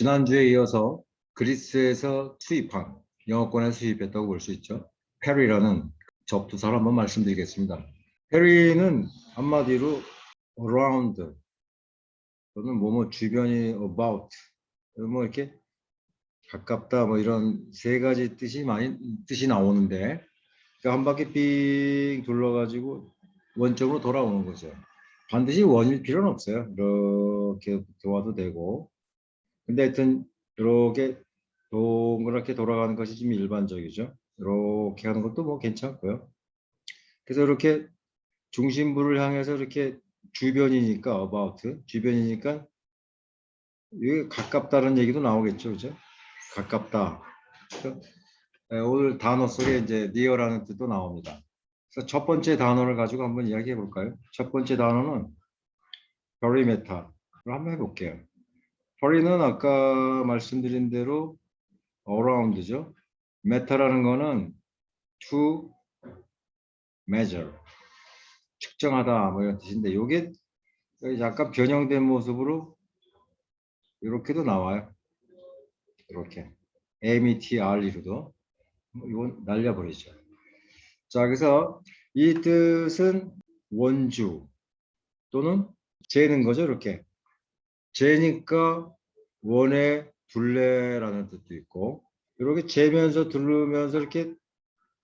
지난주에 이어서 그리스에서 수입한, 영어권에 수입했다고 볼 수 있죠. 페리라는 접두사를 한번 말씀드리겠습니다. 페리는 한마디로 around 또는 뭐뭐 주변이 about 뭐 이렇게 가깝다 뭐 이런 세 가지 뜻이 나오는데 한 바퀴 삥 둘러가지고 원점으로 돌아오는 거죠. 반드시 원일 필요는 없어요. 이렇게 도와도 되고. 근데 하여튼 이렇게 동그랗게 돌아가는 것이 좀 일반적이죠. 이렇게 하는 것도 뭐 괜찮고요. 그래서 이렇게 중심부를 향해서 이렇게 주변이니까 about 주변이니까 이게 가깝다는 얘기도 나오겠죠, 그죠? 가깝다. 오늘 단어 속에 이제 near라는 뜻도 나옵니다. 그래서 첫 번째 단어를 가지고 한번 이야기해 볼까요? 첫 번째 단어는 perimeter를 한번 해볼게요. peri는 아까 말씀드린 대로 around죠. meter라는 거는 to measure, 측정하다 뭐 이런 뜻인데 이게 약간 변형된 모습으로 이렇게도 나와요. 이렇게 meter로도 이건 날려버리죠. 자, 그래서 이 뜻은 원주 또는 재는 거죠. 이렇게 재니까 원의 둘레라는 뜻도 있고 이렇게 재면서 두르면서 이렇게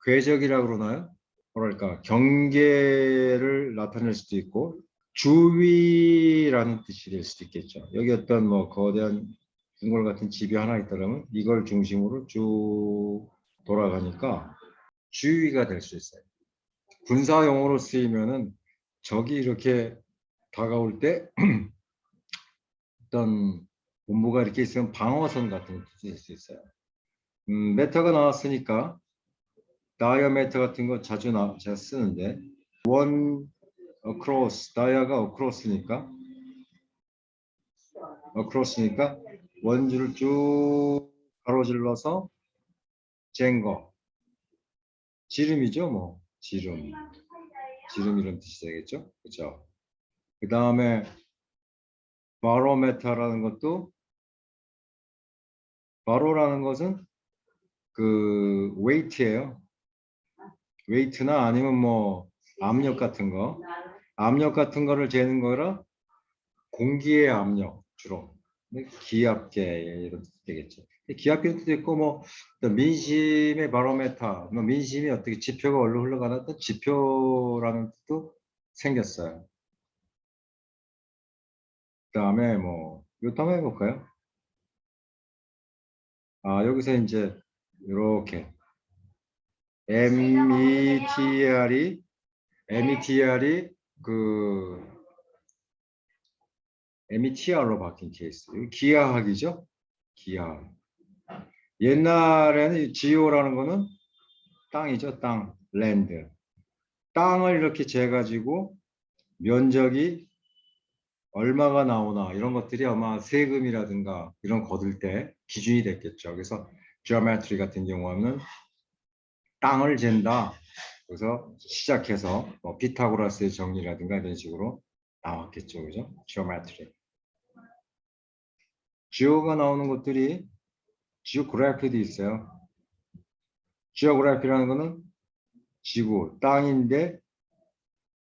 궤적이라고 그러나요? 뭐랄까 경계를 나타낼 수도 있고 주위라는 뜻이 될 수도 있겠죠. 여기 어떤 뭐 거대한 궁궐 같은 집이 하나 있다면 이걸 중심으로 쭉 돌아가니까 주위가 될 수 있어요. 군사용어로 쓰이면은 적이 이렇게 다가올 때 어떤 본부가 이렇게 있으면 방어선 같은 뜻이 될 수 있어요. 메터가 나왔으니까 다이아메터 같은 거 자주 제가 쓰는데 원 across 다이아가 across니까 원줄을 쭉 가로질러서 잰 거. 지름이죠, 뭐. 지름 이런 뜻이 되겠죠. 그렇죠. 그 다음에 바로메터라는 것도 바로라는 것은 그 웨이트예요. 웨이트나 아니면 뭐 압력 같은 거를 재는 거라 공기의 압력 주로 기압계 이런 뜻 되겠죠. 기압계도 뜻도 있고 뭐 민심의 바로메터, 뭐 민심이 어떻게 지표가 어디로 흘러가나 또 지표라는 뜻도 생겼어요. 그다음에 뭐 이것도 한번 해볼까요? 여기서 이제 이렇게 METR이 그 METR로 바뀐 케이스. 기하학이죠? 기하학. 옛날에는 지오라는 거는 땅이죠. 땅, 랜드. 땅을 이렇게 재가지고 면적이 얼마가 나오나 이런 것들이 아마 세금이라든가 이런 거둘 때 기준이 됐겠죠. 그래서 geometry 같은 경우는 땅을 잰다. 그래서 시작해서 뭐 피타고라스의 정리라든가 이런 식으로 나왔겠죠. 그죠? geometry. geo가 나오는 것들이 geographic도 있어요. geographic라는 거는 지구, 땅인데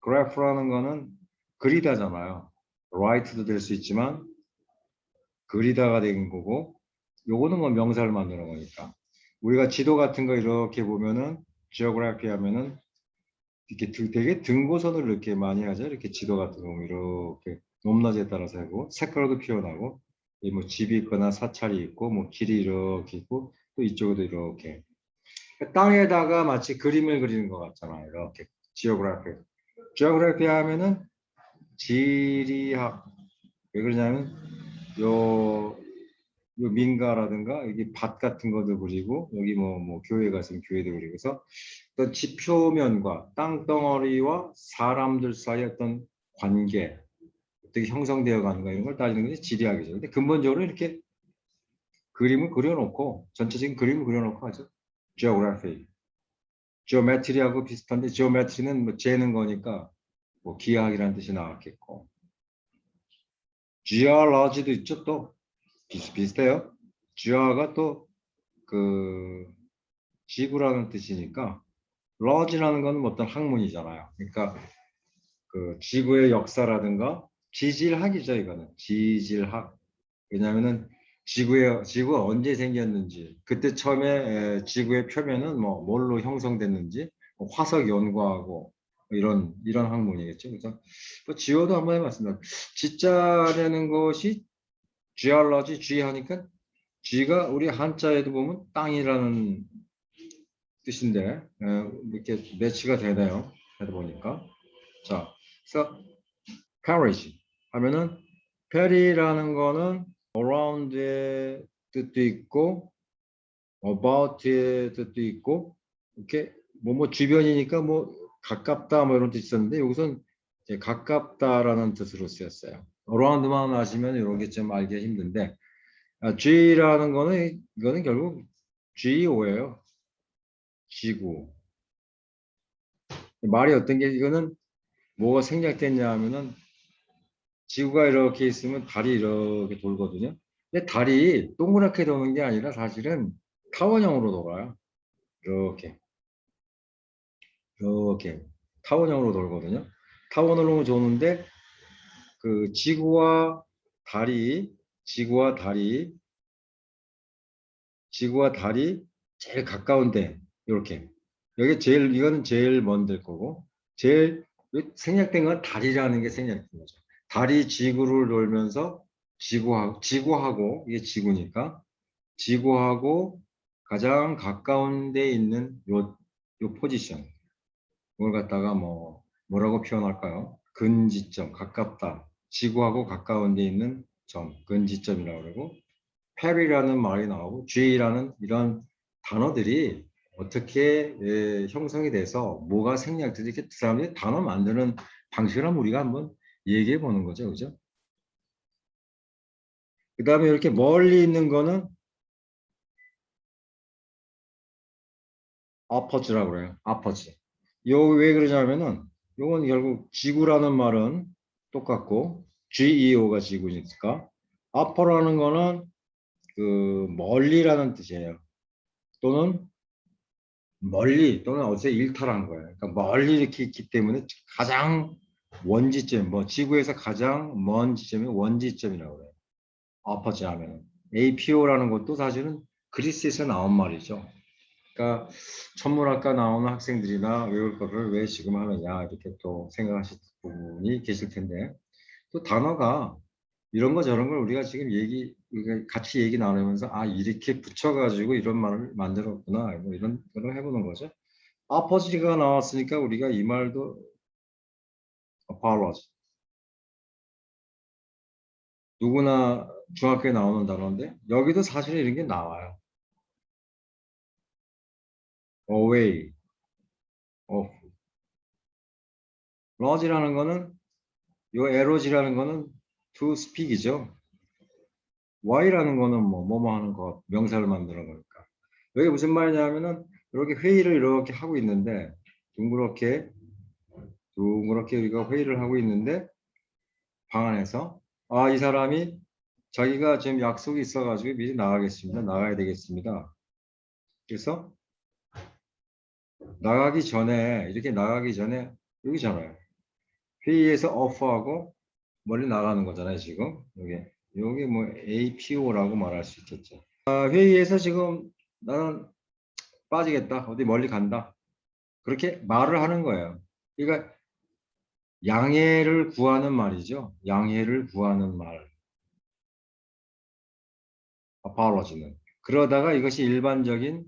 graph라는 거는 그리다잖아요. write도 될 수 있지만 그리다가 된 거고 요거는 뭐 명사를 만드는 거니까 우리가 지도 같은 거 이렇게 보면은 geography 하면은 이렇게 되게 등고선을 이렇게 많이 하죠. 이렇게 지도 같은 거 이렇게 높낮이에 따라서 하고 색깔도 표현하고 뭐 집이 있거나 사찰이 있고 뭐 길이 이렇게 있고 또 이쪽에도 이렇게 땅에다가 마치 그림을 그리는 것 같잖아요. 이렇게 geography 하면은 지리학. 왜 그러냐면 요 민가라든가 여기 밭 같은 것도 그리고 여기 뭐 교회 가서는 교회도 그리고 그래서 어떤 지표면과 땅덩어리와 사람들 사이의 어떤 관계 어떻게 형성되어 가는가 이런 걸 따지는 것이 지리학이죠. 근데 근본적으로 이렇게 그림을 그려놓고 전체적인 그림을 그려놓고 하죠. geography. geometry하고 비슷한데 geometry는 뭐 재는 거니까 뭐 기하학이라는 뜻이 나왔겠고 geology도 있죠. 또 비슷비슷해요. 쥐아가 또 그 지구라는 뜻이니까 러지라는 건 어떤 학문이잖아요. 그러니까 그 지구의 역사라든가 지질학이죠, 이거는. 지질학. 왜냐하면은 지구가 언제 생겼는지, 그때 처음에 지구의 표면은 뭐 뭘로 형성됐는지, 뭐 화석 연구하고 이런 학문이겠죠. 그래서 뭐 지오도 한번 해봤습니다. 지자라는 것이 geology, G 하니까 G가 우리 한자에도 보면 땅이라는 뜻인데 이렇게 매치가 되네요. 하다 보니까. 자, 그래서 carriage 하면은 페리라는 거는 around의 뜻도 있고 about의 뜻도 있고 이렇게 뭐 주변이니까 뭐 가깝다 뭐 이런 뜻이 있었는데 여기서는 이제 가깝다라는 뜻으로 쓰였어요. around만 아시면 이런 게 좀 알기 힘든데 G라는 거는 이거는 결국 GO예요. 지구. 말이 어떤 게 이거는 뭐가 생략됐냐 하면은 지구가 이렇게 있으면 달이 이렇게 돌거든요. 근데 달이 동그랗게 도는 게 아니라 사실은 타원형으로 돌아요. 이렇게 이렇게 타원형으로 돌거든요. 타원으로 도는데 그 달이 지구와 달이 지구와 달이 제일 가까운데 이렇게 여기 제일 이거는 제일 먼 될 거고 제일 생략된 건 달이라는 게 생략된 거죠. 달이 지구를 돌면서 지구하고 이게 지구니까 지구하고 가장 가까운 데 있는 요 포지션 이걸 갖다가 뭐라고 표현할까요? 근지점 가깝다 지구하고 가까운 데 있는 점 근지점이라고 그러고 페리라는 말이 나오고 G라는 이런 단어들이 어떻게 형성이 돼서 뭐가 생략돼서 이렇게 사람들이 단어 만드는 방식을 한번 우리가 한번 얘기해 보는 거죠. 그죠? 그 다음에 이렇게 멀리 있는 거는 아퍼즈라고 그래요. 아퍼즈. 요 왜 그러냐면은 요건 결국 지구라는 말은 똑같고 GEO가 지구니까 아퍼라는 거는 그 멀리라는 뜻이에요. 또는 멀리 또는 어디서 일탈한 거예요. 그러니까 멀리 이렇게 있기 때문에 가장 원지점, 뭐 지구에서 가장 먼 지점이 원지점이라고 그래요. 아퍼지 하면 APO라는 것도 사실은 그리스에서 나온 말이죠. 그러니까 천문학과 나오는 학생들이나 외울 거를 왜 지금 하느냐 이렇게 또 생각하실 부분이 계실 텐데 또 단어가 이런 거 저런 걸 우리가 지금 우리가 같이 얘기 나누면서 아 이렇게 붙여가지고 이런 말을 만들었구나 뭐 이런 걸 해보는 거죠. 아퍼지가 나왔으니까 우리가 이 말도 apology 누구나 중학교에 나오는 단어인데 여기도 사실 이런 게 나와요. away, off. lodge라는 거는 요 ero지라는 거는 to speak이죠. why라는 거는 뭐뭐 하는 거 명사를 만드는 거니까. 여기 무슨 말이냐면은 이렇게 회의를 이렇게 하고 있는데 둥그렇게 둥그렇게 우리가 회의를 하고 있는데 방 안에서 아 이 사람이 자기가 지금 약속이 있어가지고 미리 나가겠습니다. 나가야 되겠습니다. 그래서 이렇게 나가기 전에 여기잖아요. 회의에서 오프하고 멀리 나가는 거잖아요, 지금. 여기 뭐 APO라고 말할 수 있겠죠. 회의에서 지금 나는 빠지겠다. 어디 멀리 간다. 그렇게 말을 하는 거예요. 그러니까 양해를 구하는 말이죠. 양해를 구하는 말. apology는. 그러다가 이것이 일반적인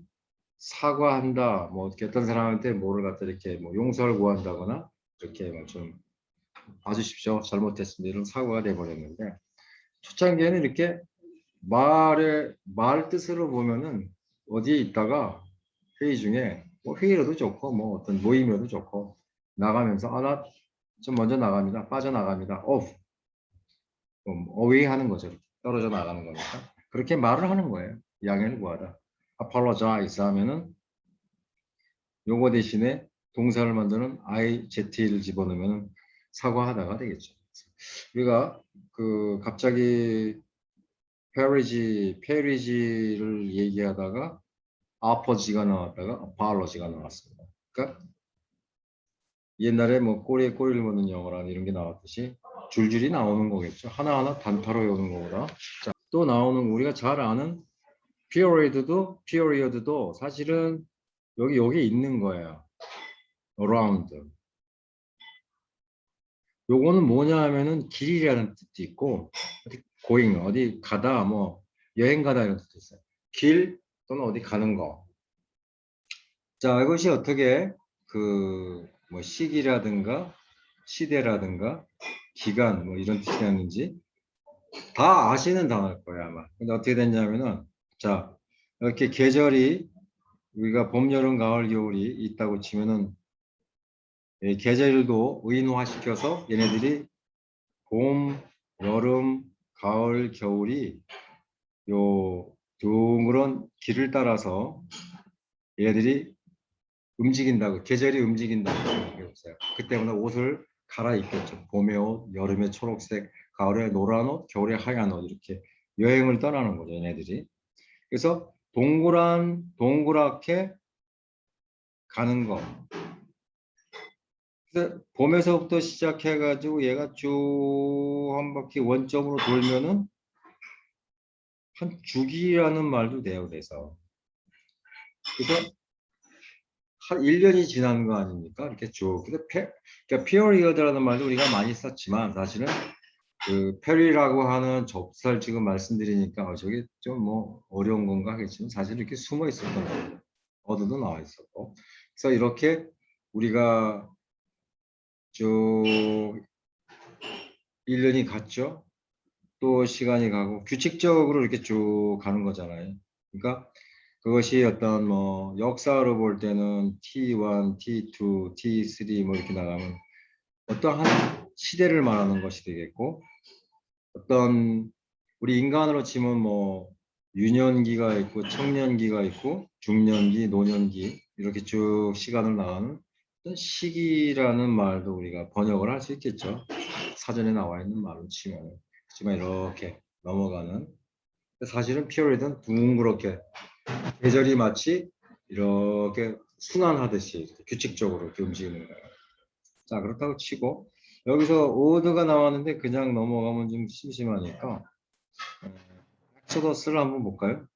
사과한다. 뭐 어떤 사람한테 뭐를 갖다 이렇게 뭐 용서를 구한다거나 이렇게 뭐좀 봐주십시오. 잘못했습니다. 이런 사고가 돼버렸는데 초창기에는 이렇게 말 뜻으로 보면은 어디에 있다가 회의 중에 뭐 회의로도 좋고 뭐 어떤 모임이라도 좋고 나가면서 아 나 좀 먼저 나갑니다. 빠져나갑니다. off, away 하는 거죠. 떨어져 나가는 거니까 그렇게 말을 하는 거예요. 양해를 구하다. apologize 하면은 요거 대신에 동사를 만드는 IZ를 집어넣으면 사과하다가 되겠죠. 우리가 그 갑자기 페리지를 얘기하다가 아퍼지가 나왔다가 바로지가 나왔습니다. 그러니까 옛날에 뭐 꼬리에 꼬리를 무는 영어라는 이런 게 나왔듯이 줄줄이 나오는 거겠죠. 하나하나 단타로 외우는 거보다. 자, 또 나오는 우리가 잘 아는 period도 사실은 여기 있는 거예요. around. 요거는 뭐냐 하면은 길이라는 뜻도 있고 going 어디 가다 뭐 여행 가다 이런 뜻도 있어요. 길 또는 어디 가는 거. 자, 이것이 어떻게 그 뭐 시기라든가 시대라든가 기간 뭐 이런 뜻이 되는지 다 아시는 단어일 거예요 아마. 근데 어떻게 됐냐면은 자 이렇게 계절이 우리가 봄, 여름, 가을, 겨울이 있다고 치면은 이 계절도 의인화시켜서 얘네들이 봄, 여름, 가을, 겨울이 요 둥그런 길을 따라서 얘들이 움직인다고 계절이 움직인다고 생각해 보세요. 그때마다 옷을 갈아입겠죠. 봄에 옷, 여름에 초록색, 가을에 노란 옷, 겨울에 하얀 옷 이렇게 여행을 떠나는 거죠. 얘네들이. 그래서 동그랗게 가는 거. 그래서 봄에서부터 시작해가지고 얘가 쭉 한 바퀴 원점으로 돌면은 한 주기라는 말도 돼요. 그래서 한 1년이 지난 거 아닙니까? 이렇게 쭉. 그러니까 피어리어드라는 말도 우리가 많이 썼지만 사실은 그 페리라고 하는 접살 지금 말씀드리니까 저게 좀 뭐 어려운 건가 하겠지만 사실 이렇게 숨어 있었던 거예요. 어디도 나와 있었고. 그래서 이렇게 우리가 쭉 1년이 갔죠. 또 시간이 가고 규칙적으로 이렇게 쭉 가는 거잖아요. 그러니까 그것이 어떤 뭐 역사로 볼 때는 T1, T2, T3 뭐 이렇게 나가면 어떠한 시대를 말하는 것이 되겠고 어떤 우리 인간으로 치면 뭐 유년기가 있고 청년기가 있고 중년기, 노년기 이렇게 쭉 시간을 나가는 어떤 시기라는 말도 우리가 번역을 할 수 있겠죠. 사전에 나와 있는 말로 치면 그렇지만 이렇게 넘어가는 사실은 피어리드는 둥그렇게 계절이 마치 이렇게 순환하듯이 이렇게 규칙적으로 이렇게 움직이는 거예요. 자, 그렇다고 치고 여기서 오드가 나왔는데 그냥 넘어가면 좀 심심하니까 엑소더스를 한번 볼까요?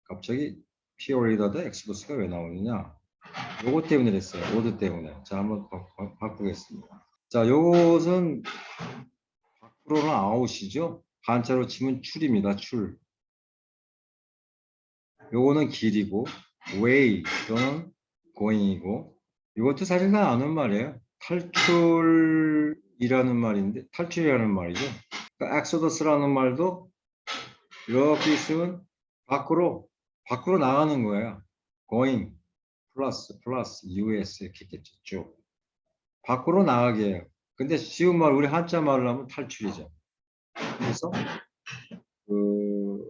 갑자기 피어리더 대 엑소더스가 왜 나오느냐? 요거 때문에 됐어요. 오드 때문에. 자, 한번 바꾸겠습니다. 자, 요것은 밖으로는 아웃이죠. 한자로 치면 출입니다. 출. 요거는 길이고 way 또는 going이고 이것도 사실 다 아는 말이에요. 탈출이라는 말인데 탈출이라는 말이죠. 그러니까 exodus라는 말도 이렇게 있으면 밖으로 나가는 거예요. going 플러스 us 이렇게 있겠죠. 쭉 밖으로 나가게 해요. 근데 쉬운 말 우리 한자 말로 하면 탈출이죠. 그래서 그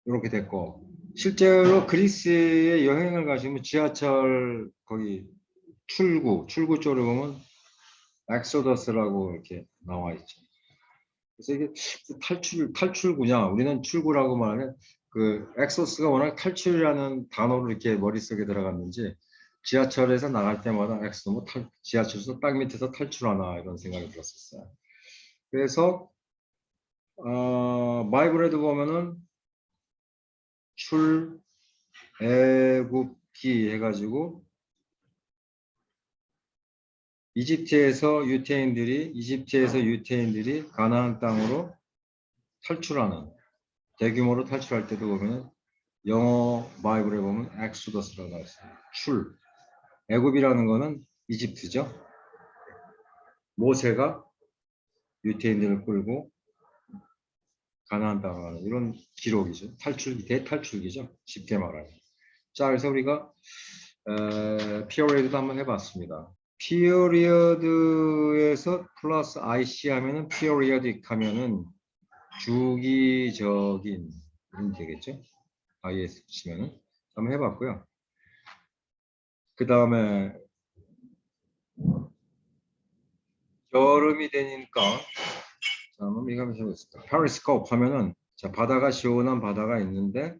이렇게 됐고 실제로 그리스에 여행을 가시면 지하철 거기 출구 쪽으로 보면 엑소더스라고 이렇게 나와 있죠. 그래서 이게 탈출구냐 우리는 출구라고 말하는 그 엑소스가 워낙 탈출이라는 단어로 이렇게 머릿속에 들어갔는지 지하철에서 나갈 때마다 엑소 뭐 지하철에서 땅 밑에서 탈출하나 이런 생각이 들었었어요. 그래서 바이블에도 보면은 출애굽기 해가지고 이집트에서 유태인들이 가나안 땅으로 탈출하는 대규모로 탈출할 때도 보면 영어 바이블에 보면 엑소더스라고 나와 있어요. 애굽이라는 거는 이집트죠. 모세가 유태인들을 끌고 가나안 땅으로 가는 이런 기록이죠. 대탈출기죠. 쉽게 말하면. 자, 그래서 우리가 피어리어드도 한번 해봤습니다. 피어리어드에서 플러스 IC 하면은 피어리어딕 하면은 주기적인 이런 되겠죠. IS 치면은 한번 해봤고요. 그 다음에 여름이 되니까 자, 한번 이거 한번 해보겠습니다. 페리스코프 하면은 자, 바다가 시원한 바다가 있는데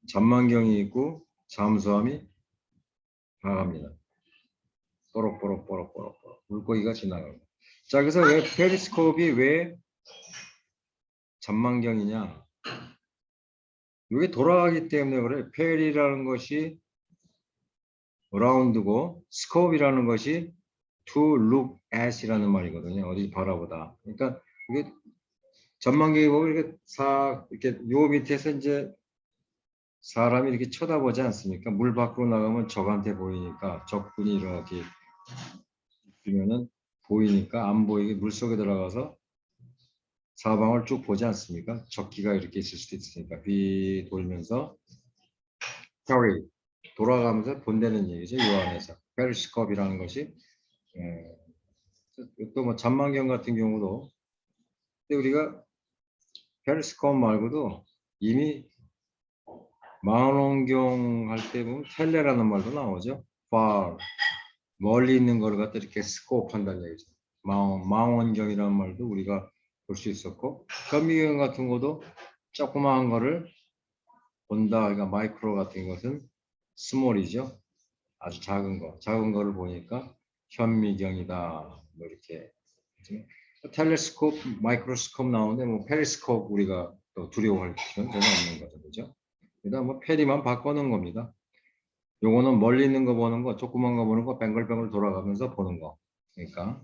잔망경이 있고 잠수함이 나갑니다. 뽀록뽀록뽀록뽀록 물고기가 지나가고. 자, 그래서 왜 페리스코프이 왜 잔망경이냐? 이게 돌아가기 때문에 그래. 페리라는 것이 라운드고 스코프이라는 것이 to look at이라는 말이거든요. 어디 바라보다. 그러니까 이게 전망경이 보면 이렇게 요 밑에서 이제 사람이 이렇게 쳐다보지 않습니까? 물 밖으로 나가면 적한테 보이니까 적군이 이렇게 있으면은 보이니까 안 보이게 물 속에 들어가서 사방을 쭉 보지 않습니까? 적기가 이렇게 있을 수도 있으니까 비 돌면서 carry 돌아가면서 본다는 얘기죠. 이 안에서 페리스코프이라는 것이 또 뭐 잔망경 같은 경우도 근데 우리가 페리스코프 말고도 이미 망원경 할 때 보면 텔레라는 말도 나오죠. far 멀리 있는 거를 갖다 이렇게 스코프 한다는 얘기죠. 망원경이라는 말도 우리가 볼 수 있었고 현미경 같은 것도 조그마한 거를 본다. 그러니까 마이크로 같은 것은 스몰이죠. 아주 작은 거를 보니까 현미경이다. 뭐 이렇게 텔레스코프, 마이크로스코프 나오는데 뭐 페리스코프 우리가 또 두려워할 필요는 전혀 없는 거죠, 그죠? 그다음 뭐 페리만 바꿔놓은 겁니다. 요거는 멀리 있는 거 보는 거, 조그만 거 보는 거, 뱅글뱅글 돌아가면서 보는 거. 그러니까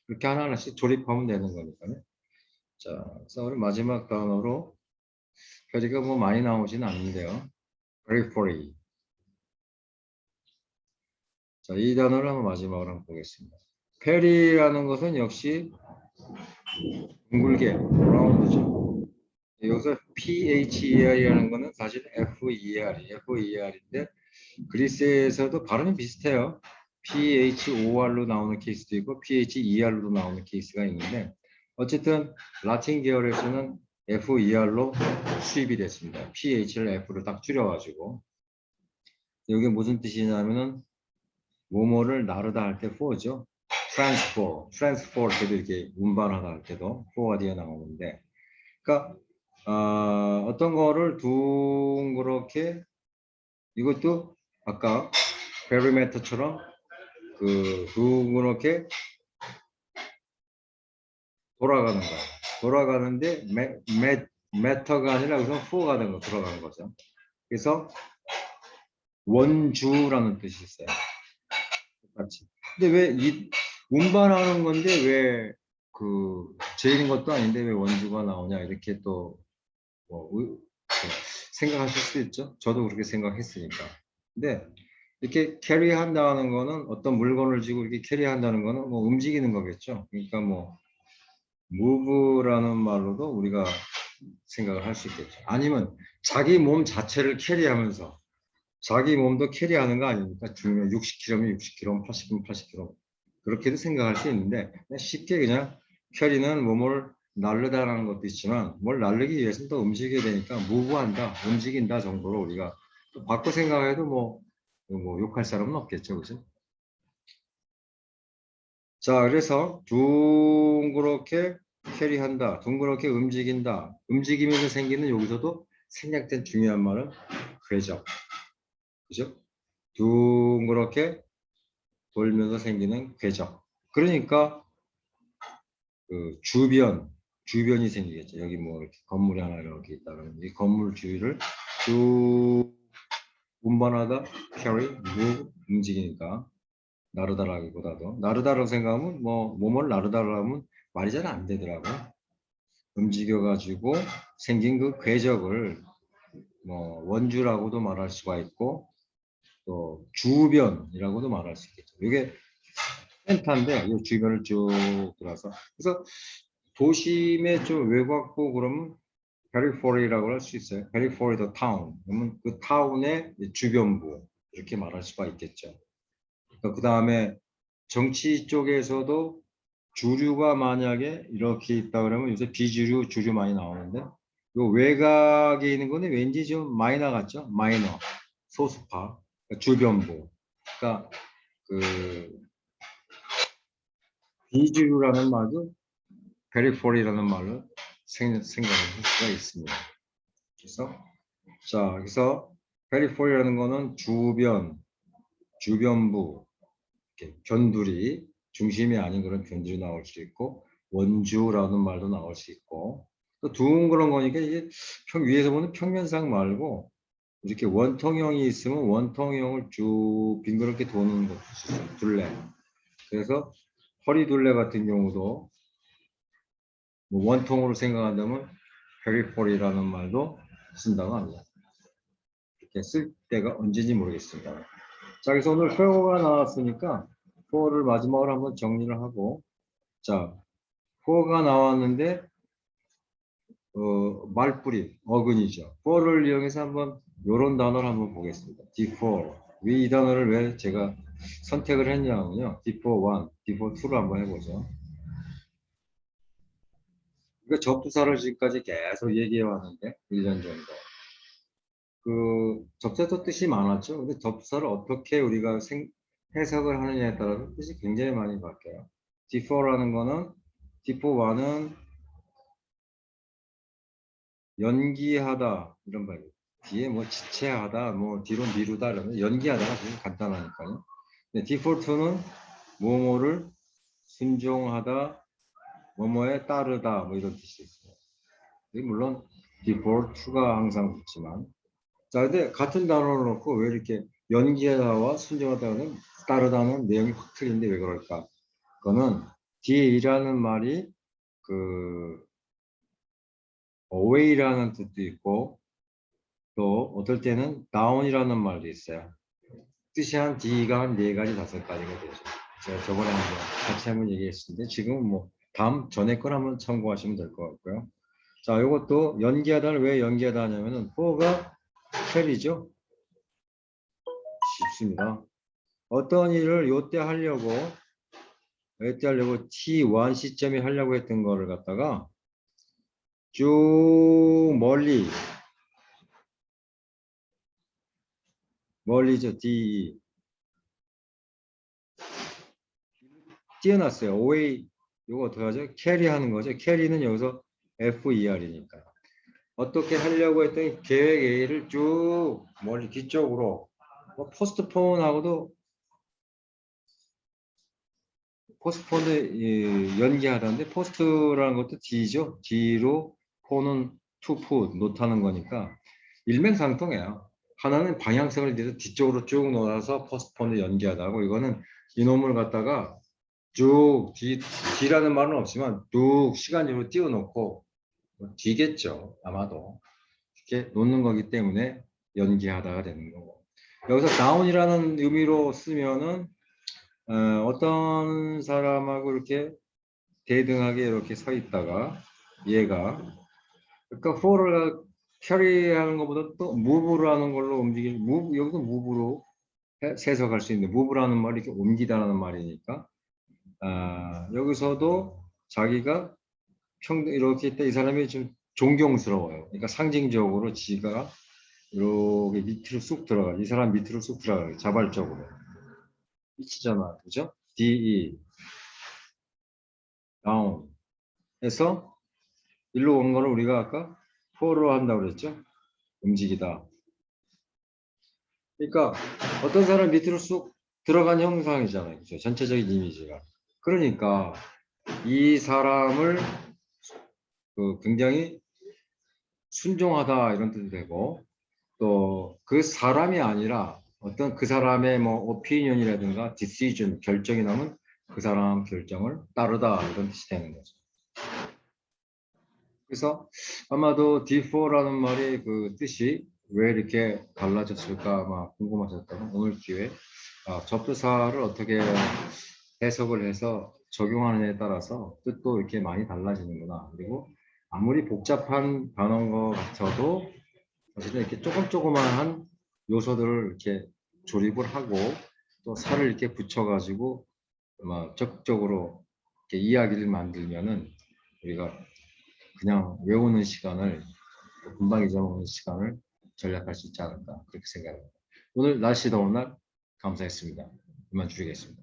그렇게 하나하나씩 조립하면 되는 거니까요. 자, 그래서 우리 마지막 단어로 페리가 뭐 많이 나오지는 않는데요. periphery. 자, 이 단어를 한번 마지막으로 한번 보겠습니다. 페리라는 것은 역시 둥글게, 라운드죠. 여기서 PHER이라는 것은 사실 FER인데 그리스에서도 발음이 비슷해요. PHOR로 나오는 케이스도 있고 PHER로 나오는 케이스가 있는데 어쨌든 라틴 계열에서는 FER로 수입이 됐습니다. PH를 F로 딱 줄여가지고 이게 무슨 뜻이냐면은 뭐뭐를 나르다 할 때 for죠. transfer 할 때도 이렇게 운반하다 할 때도 for가 뒤에 나오는데 그러니까 어떤 거를 둥그렇게 이것도 아까 베리메터처럼 그 둥그렇게 돌아가는 거예요. 돌아가는데 메터가 아니라 우선 포가 된 거 돌아가는 거죠. 그래서 원주라는 뜻이 있어요. 똑같이. 근데 왜 이 운반하는 건데 왜 그 제일인 것도 아닌데 왜 원주가 나오냐 이렇게 또뭐 생각하실 수도 있죠. 저도 그렇게 생각했으니까. 근데 이렇게 캐리한다는 거는 어떤 물건을 지고 이렇게 캐리한다는 거는 뭐 움직이는 거겠죠. 그러니까 뭐 move라는 말로도 우리가 생각을 할 수 있겠죠. 아니면 자기 몸 자체를 캐리하면서 자기 몸도 캐리하는 거 아닙니까? 중요 60kg면 60kg, 80kg, 80kg 그렇게도 생각할 수 있는데 쉽게 그냥 캐리는 몸을 날르다라는 것도 있지만 뭘 날르기 위해서는 또 움직여야 되니까 무브한다, 움직인다 정도로 우리가 바꿔 생각해도 뭐 욕할 사람은 없겠죠, 그죠? 자, 그래서 둥그렇게 캐리한다, 둥그렇게 움직인다, 움직이면서 생기는 여기서도 생략된 중요한 말은 궤적, 그죠? 둥그렇게 돌면서 생기는 궤적. 그러니까 그 주변이 생기겠죠. 여기 뭐 이렇게 건물이 하나 이렇게 있다 그러면 이 건물 주위를 쭉 운반하다, carry, move, 움직이니까 나르다라기보다도 나르다라고 생각하면 뭐 몸을 나르다라고 하면 말이 잘 안 되더라고요. 움직여가지고 생긴 그 궤적을 뭐 원주라고도 말할 수가 있고 또 주변이라고도 말할 수 있겠죠. 이게 센터인데 이 주변을 쭉 돌아서 그래서 도심의 좀 외곽고 그러면 페리포리라고 할 수 있어요. 페리포리 더 타운. 그러면 그 타운의 주변부 이렇게 말할 수가 있겠죠. 그 다음에 정치 쪽에서도 주류가 만약에 이렇게 있다 그러면 요새 비주류, 주류 많이 나오는데 요 외곽에 있는 거는 왠지 좀 마이너 같죠? 마이너, 소수파, 주변부. 그러니까 그 비주류라는 말도 페리포리라는 말로 생각을 할 수가 있습니다. 그래서 페리포리라는 거는 주변부, 이렇게 변두리, 중심이 아닌 그런 변두리 나올 수 있고, 원주라는 말도 나올 수 있고, 또 둥그런 거니까 이게 위에서 보는 평면상 말고 이렇게 원통형이 있으면 원통형을 쭉 빙그렇게 도는 것도 있어요. 둘레. 그래서 허리둘레 같은 경우도 뭐 원통으로 생각한다면 페리포리라는 말도 쓴다고 합니다. 이렇게 쓸 때가 언제인지 모르겠습니다. 자, 그래서 오늘 포어가 나왔으니까 포어를 마지막으로 한번 정리를 하고, 자, 포어가 나왔는데 말뿌리, 어근이죠. for를 이용해서 한번 이런 단어를 한번 보겠습니다. D4. 이 단어를 왜 제가 선택을 했냐면요. D4 1, D4 2를 한번 해보죠. 그러니까 접두사를 지금까지 계속 얘기해 왔는데 1년 정도. 그 접두사도 뜻이 많았죠. 근데 접두사를 어떻게 우리가 해석을 하느냐에 따라서 뜻이 굉장히 많이 바뀌어요. D4라는 거는 D4 1은 연기하다 이런 말이에요. 뒤에 뭐 지체하다, 뭐 뒤로 미루다 이러면 연기하다가 되게 간단하니까요. 디폴트는 뭐뭐를 순종하다, 뭐뭐에 따르다 뭐 이런 뜻이 있어요. 물론 디폴트가 항상 붙지만, 자 근데 같은 단어를 놓고 왜 이렇게 연기하다와 순종하다는 따르다는 내용이 확 틀린데 왜 그럴까? 그거는 뒤에이라는 말이 그 away라는 뜻도 있고 또 어떨 때는 down이라는 말도 있어요. 뜻이 한 D가 한 4가지, 5가지가 되죠. 제가 저번에 한번 같이 한번 얘기했었는데 지금은 뭐 다음 전에 걸 한번 참고하시면 될 것 같고요. 자, 이것도 연기하다를 왜 연기하다 하냐면은 for가 쉘이죠. 쉽습니다. 어떤 일을 요때 하려고 T1 시점에 하려고 했던 거를 갖다가 쭉 멀리죠. D 띄어놨어요. away 이거 어떻게 하죠? 캐리하는 거죠. 캐리는 여기서 FER이니까. 어떻게 하려고 했더니 계획 A를 쭉 멀리 뒤쪽으로 포스트폰하고도 연기하다는데 포스트라는 것도 D죠. D로 폰은 to put 놓다는 거니까 일맥상통해요. 하나는 방향성을 뒤에서 뒤쪽으로 쭉 놓아서 포스트폰을 연기하다고 이거는 이놈을 갖다가 쭉 D라는 말은 없지만 쭉 시간으로 띄워놓고 뒤겠죠. 아마도. 이렇게 놓는 거기 때문에 연기하다가 되는 거고. 여기서 다운이라는 의미로 쓰면은 어떤 사람하고 이렇게 대등하게 이렇게 서 있다가 얘가 그러니까 for를 캐리하는 것보다 또 move를 하는 걸로 여기서 move로 해석할 수 있는데 move라는 말이 이렇게 옮기다라는 말이니까 여기서도 자기가 이렇게 있다 이 사람이 좀 존경스러워요. 그러니까 상징적으로 지가 이렇게 밑으로 쑥 들어가. 이 사람 밑으로 쑥 들어가요. 자발적으로. 미치잖아. 그죠? DE, 다운. 해서 일로 오는 거를 우리가 아까 포로 한다고 그랬죠? 움직이다. 그러니까 어떤 사람 밑으로 쑥 들어간 형상이잖아요. 그죠? 전체적인 이미지가. 그러니까 이 사람을 굉장히 순종하다 이런 뜻이 되고 또 그 사람이 아니라 어떤 그 사람의 뭐 오피니언이라든가 디시전 결정이 나면 그 사람 결정을 따르다 이런 뜻이 되는 거죠. 그래서 아마도 D4라는 말이 그 뜻이 왜 이렇게 달라졌을까 아마 궁금하셨다면 오늘 기회에 접두사를 어떻게 해석을 해서 적용하느냐에 따라서 뜻도 이렇게 많이 달라지는구나. 그리고 아무리 복잡한 단어인 것 같아도 사실은 이렇게 조그마한 요소들을 이렇게 조립을 하고 또 살을 이렇게 붙여가지고 아마 적극적으로 이렇게 이야기를 만들면은 우리가 그냥 외우는 시간을 금방 잊어먹는 시간을 절약할 수 있지 않을까 그렇게 생각합니다. 오늘 날씨 더운 날 감사했습니다. 이만 줄이겠습니다.